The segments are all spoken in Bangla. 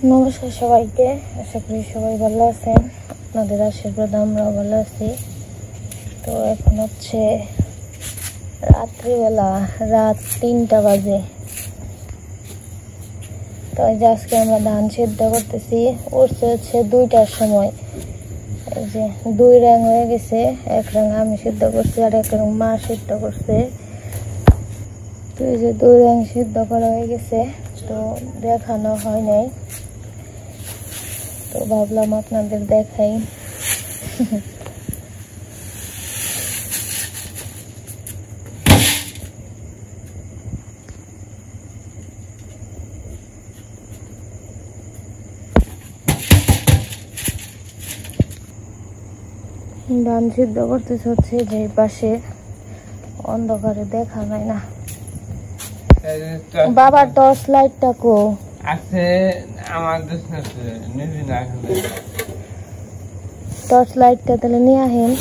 নমস্কার সবাইকে, আশা করি সবাই ভালো আছেন। আপনাদের আশীর্বাদ আমরাও ভালো আছি। তো এখন হচ্ছে রাত্রিবেলা, রাত 3টা বাজে। তো আজকে আমরা ধান সিদ্ধ করতেছি। উঠছে হচ্ছে 2টার সময়। এই যে 2 রাং হয়ে গেছে, 1 রাং আমি সিদ্ধ করছি আর 1 রাং মা সিদ্ধ করছে। তো এই যে 2 রাং সিদ্ধ করা হয়ে গেছে, তো দেখানো হয় নাই, তো ভাবলাম আপনাদের দেখাই। ধান সিদ্ধ করতেছে হচ্ছে যে পাশে, অন্ধকারে দেখা নাই না। বাবার টর্চ লাইটটা কো আছে আমার টর্চ লাইটটা তাহলে নিয়ে আহেন।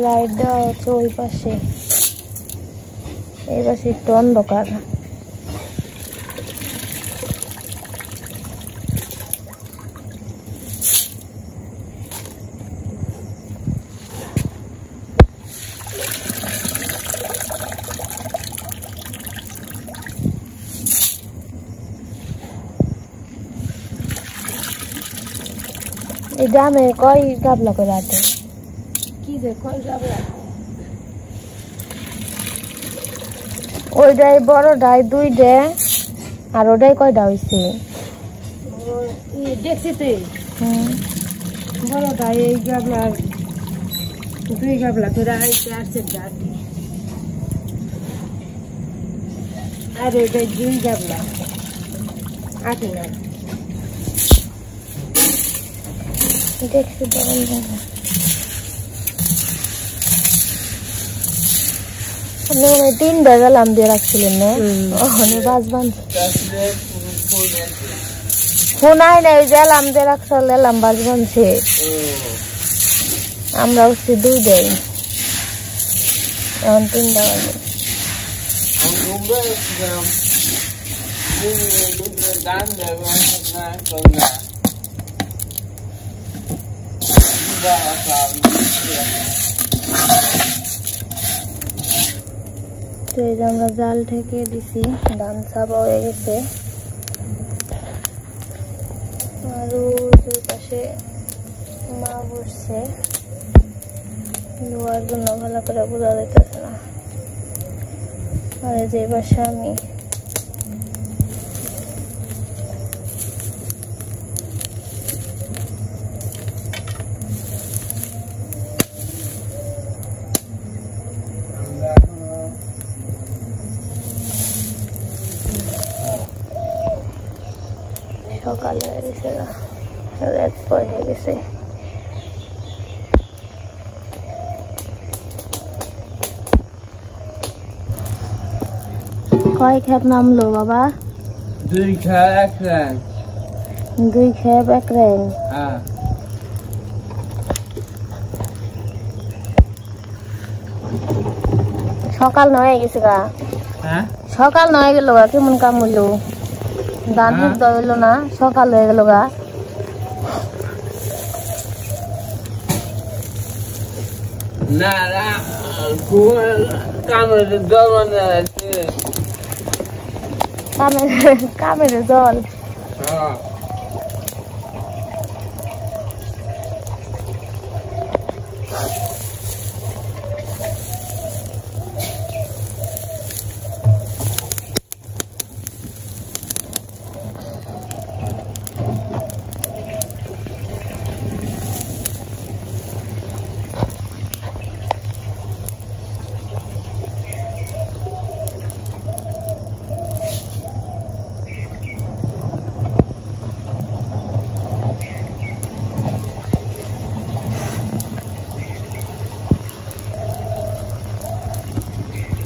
লাইট দেওয়া হচ্ছে ওই পাশে, এই পাশে একটু অন্ধকার। এই দামে কয় গাবলা করে আটে? কি যে কয় গাবলা? ওইটাই বড়টাই 2টে, আর ওটাই কয়টা হয়েছে? দেখছি তুই বড়টাই এই গাবলার 2 গাবলা করে আইছে, আসছে জাতি। আর ওইটাই 2 গাবলা আটে না। দেখছি আপনি 3 বেজালাম দিয়ে রাখছিলেন না? ওখানে বাজবান শোনাই নাই, জেলাম দিয়ে রাখছিল, এলাম বাজ বানছে। আমরা হচ্ছে 2 দেই, এখন 3টা বাজে। তো এই যে আমরা জাল ঠেকে দিছি, ধান চাপা হয়ে গেছে। আর ওই পাশে মা বসছে, ধোয়ার জন্য ভালো করে বোঝা যাইতেছে না। আর এই যে পাশে আমি। সকাল হয়ে গেছে, রাত পড়ে গেছে। কয় খেপ নামলো বাবা? 2 খেপ 1 রাং। 2 খেপ 1 রাং। সকাল 9 হয়ে গেছে গা। সকাল 9 হয়ে গেল গা, কেমন কাম হইলো? ধান সিদ্ধ হইলো না, সকাল হয়ে গেল গা। না কামের জল কামের জল।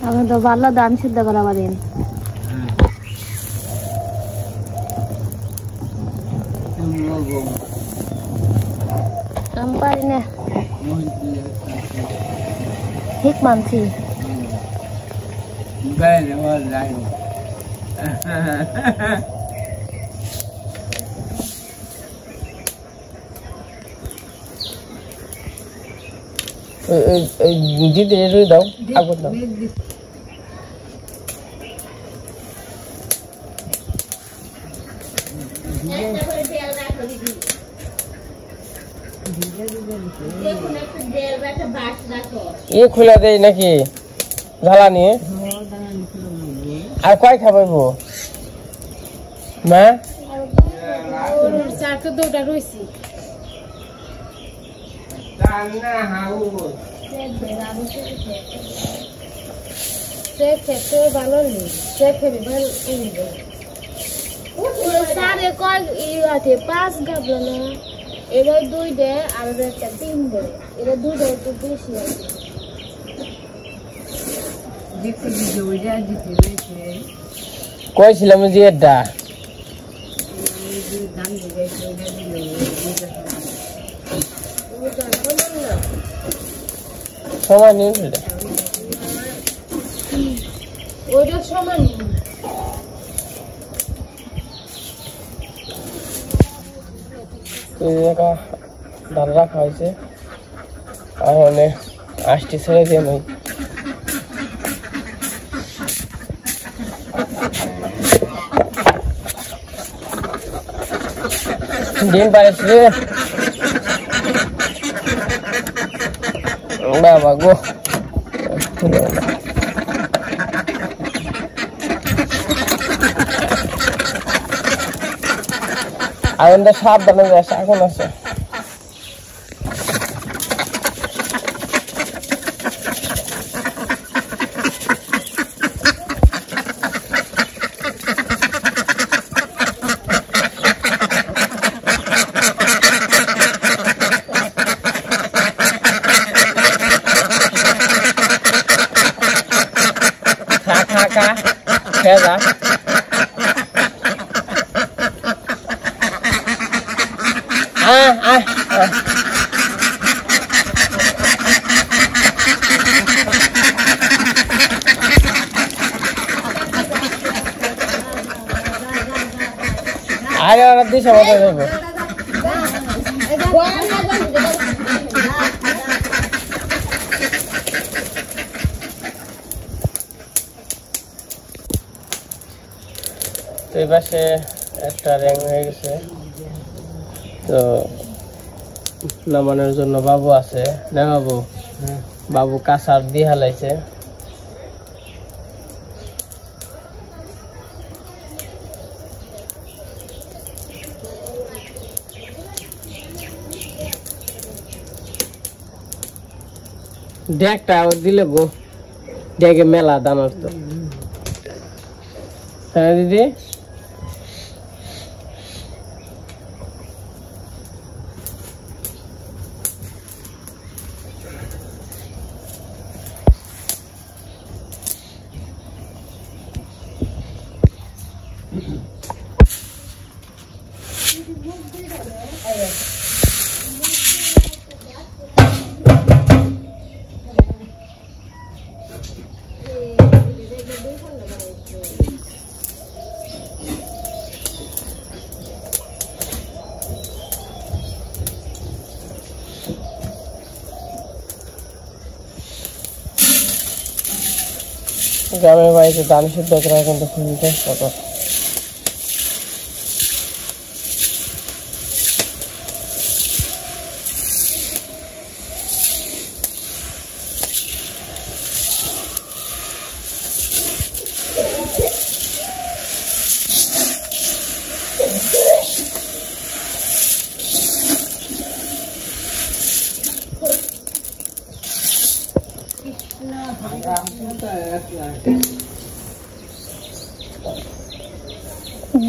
আমি তো ভালো ধান সিদ্ধ করা পারি আমি পারি না ঠিক মানছি দিদি দাও আগুন দাও ये खुला दे नाकि জ্বালানি আর কয় খাবাইবো মা চার তো দুটা রইছি রান্না হাউ সে খেতে ভালো নেই সে খেতে ভালো সারে কয় আছে 5 গাবলা না এবার 2 দে আর একটা 3 দে এরা 2 দে একটু বেশি আছে দেখতে দিতে ওই যা দিতে হয়েছে কইছিলাম যে এটা ধান দিবে ওইটা দিলে সময় নেই এটা ওইটা সমান এই জায়গা ডাল রাখা হয়েছে আর অনেক আষ্টি ছেড়ে দিয়ে নই ডিম পাইছি বাবা গো আগুনটা সাবধানে যাচ্ছে আগুন আছে খা খেয়ে যা আরে ওরা দিছে মতো যাইব তো এই পাশে একটা র্যাং হয়ে গেছে তো নামানোর জন্য বাবু আছে না বাবু বাবু কাঁচার দিয়ে হালাইছে ডেকটা দিলে গো ডেকে মেলা দানোর তো হ্যাঁ দিদি গ্রামের বাড়িতে ধান সিদ্ধ করা কিন্তু খুবই কষ্টকর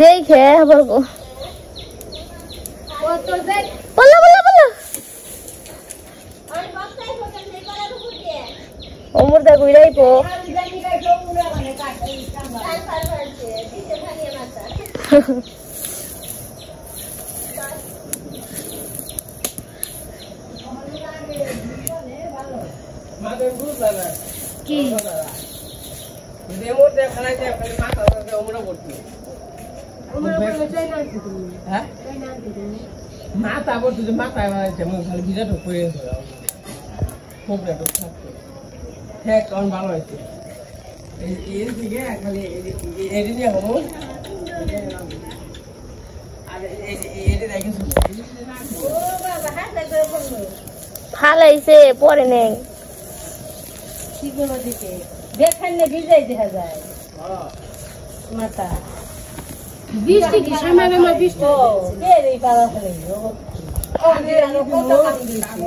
দেখে আবার গো বলো বলো বলো অমর দা ঘুরাইবো কি মাথা বলতো যে মাথায় বানাইছে মুখ খালি ভিজা ঢুক করে খুব ভালো হয়েছে এর দিকে খালি এটি দিয়ে হবো আর এটি দেখে ফালাইছে পরে নেই কোনো দিকে দেখেন না ভিজাই দেখা যায় মাথা বৃষ্টি কি সামান্য বৃষ্টি এই পাড়া ফেলে কত কাম দিয়েছি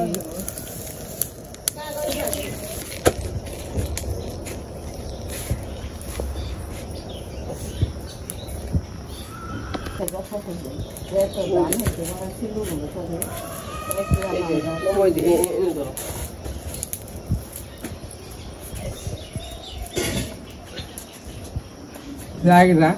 জায়গা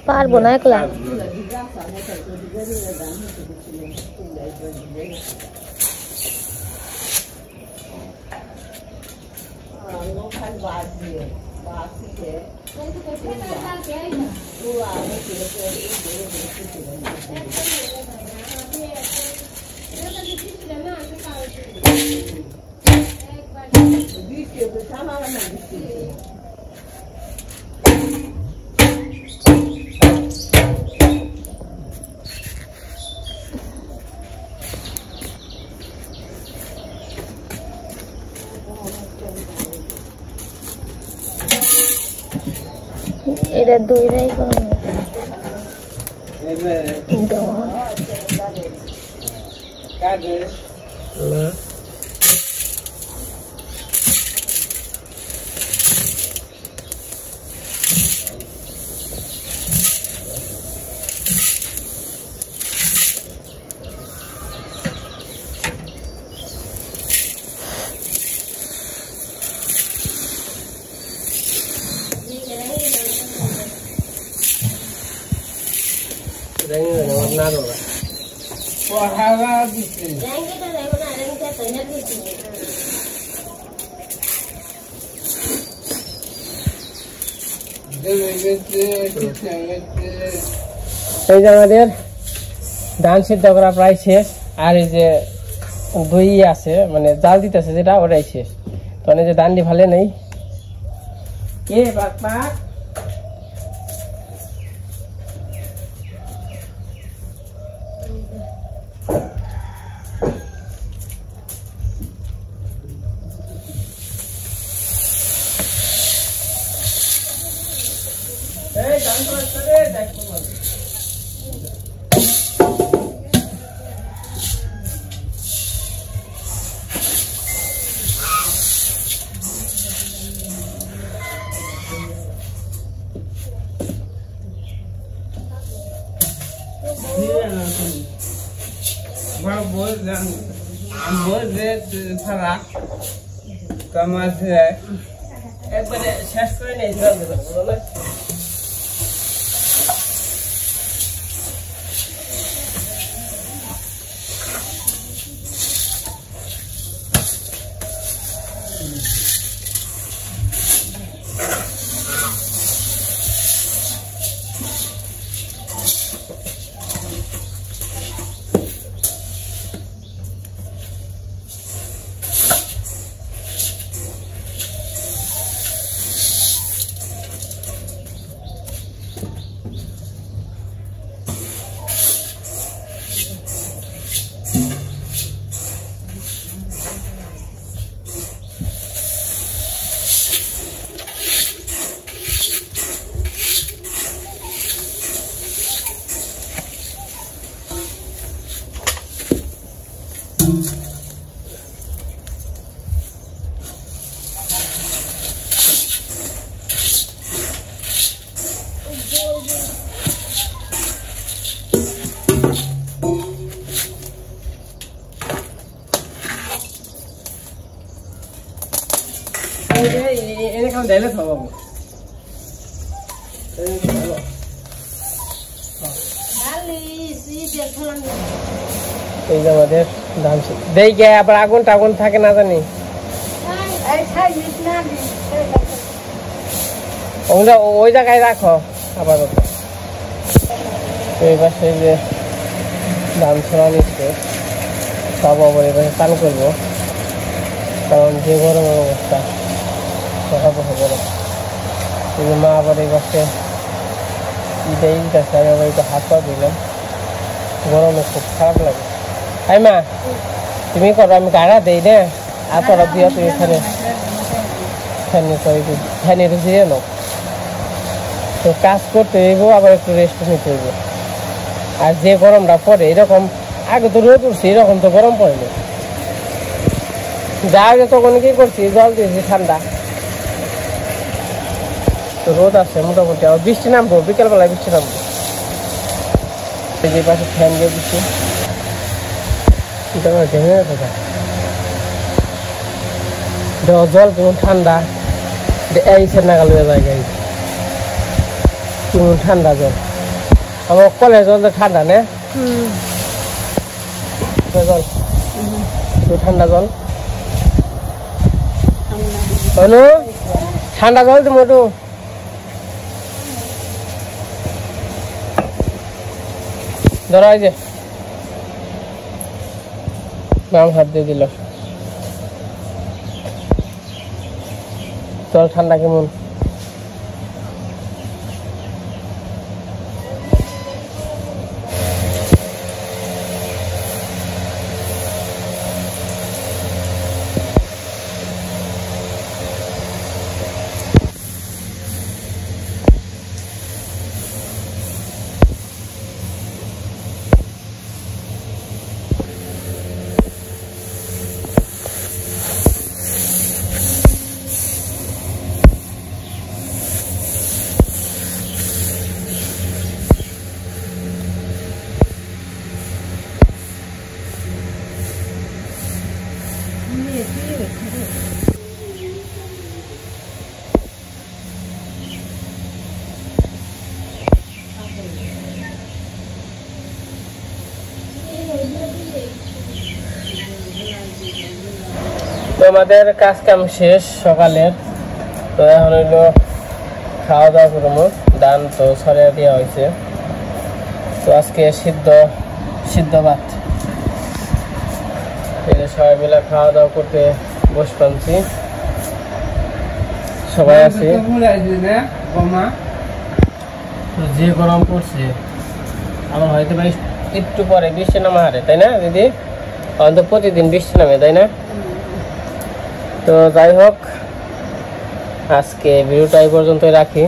পারবো না একলা এটা দুইটাই করুন এই যে আমাদের ধান সিদ্ধ করা প্রায় শেষ আর এই যে দই আছে মানে জাল দিতেছে যেটা ওটাই শেষ তো এই যে দান্ডি ভালো নেই কে বাবা এই দান করে দেখো একবারে শেষ করে নেই এনে খান দিলে তো বাবু এই যে আমাদের ধান দেই গে আবার আগুন টাগুন থাকে না জানি ওই জায়গায় রাখো আপাতত এই পাশে যে ধান ছড়া নিচ্ছে সব আবার এবার চান করবো কারণ যে গরমের অবস্থা গরম এই যে মা আবার এই পাশে ঈদেই দিতেছে আমি আবার একটু হাত পা দিলাম গরমে খুব খারাপ লাগে হাই মা তুমি করো আমি গাড়া দেই না আর তোরা দিয়া তুমি এখানে ফ্যানের জিরে নাও তো কাজ করতে হইব আবার একটু রেস্ট নিতে হইব আর যে গরমটা পড়ে এরকম আগে তো রোদ উঠছে এরকম তো গরম পড়েনি যা আগে তখন কি করছি জল দিয়েছি ঠান্ডা তো রোদ আসছে মোটামুটি আবার বৃষ্টি নামবো বিকেলবেলায় বৃষ্টি নামবো যে পাশে ফ্যান দিয়ে দিচ্ছি জল কেমন ঠান্ডা এই সে নাগাল হয়ে যায় কেমন ঠান্ডা জল আমার কলের জল তো ঠান্ডা না জল ঠান্ডা জল ঠান্ডা জল তুমি একটু ধরো এই যে নাম হাত দিয়ে দিল জল ঠান্ডা কেমন তো আমাদের কাজ কাম শেষ সকালের তো এখন হইলো খাওয়া দাওয়া করবো ধান তো ছড়িয়ে দেওয়া হয়েছে তো আজকে সিদ্ধ ভাত সবাই মিলে খাওয়া দাওয়া করতে বসে পাচ্ছি সবাই আছে যে গরম পড়ছে আমার হয়তো ভাই একটু পরে বৃষ্টি নামা হারে তাই না দিদি অন্ত প্রতিদিন বৃষ্টি নামে তাই না তো যাই হোক আজকে ভিডিওটা এই পর্যন্তই রাখি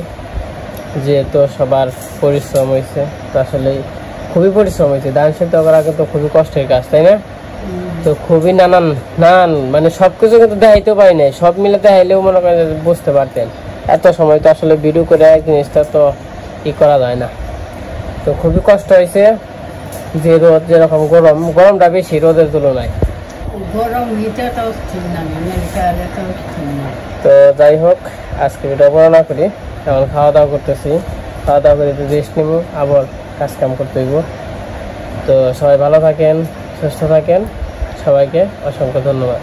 যেহেতু সবার পরিশ্রম হয়েছে আসলে খুবই পরিশ্রম হয়েছে ধান সিদ্ধ করা কিন্তু খুবই কষ্টের কাজ তাই না তো খুবই নানান মানে সবকিছু কিন্তু দেখাইতেও পারি নাই সব মিলে দেখাইলেও মনে করেন বুঝতে পারতেন এত সময় তো আসলে ভিডিও করে এক জিনিসটা তো ই করা যায় না তো খুবই কষ্ট হয়েছে যে রোদ যেরকম গরমটা বেশি রোদের তুলনায় তো যাই হোক আজকে ভিডিও বড় না করি এখন খাওয়া দাওয়া করতেছি খাওয়া দাওয়া করে রেস্ট নিব আবার কাজ কাম করতে হইব তো সবাই ভালো থাকেন সুস্থ থাকেন সবাইকে অসংখ্য ধন্যবাদ।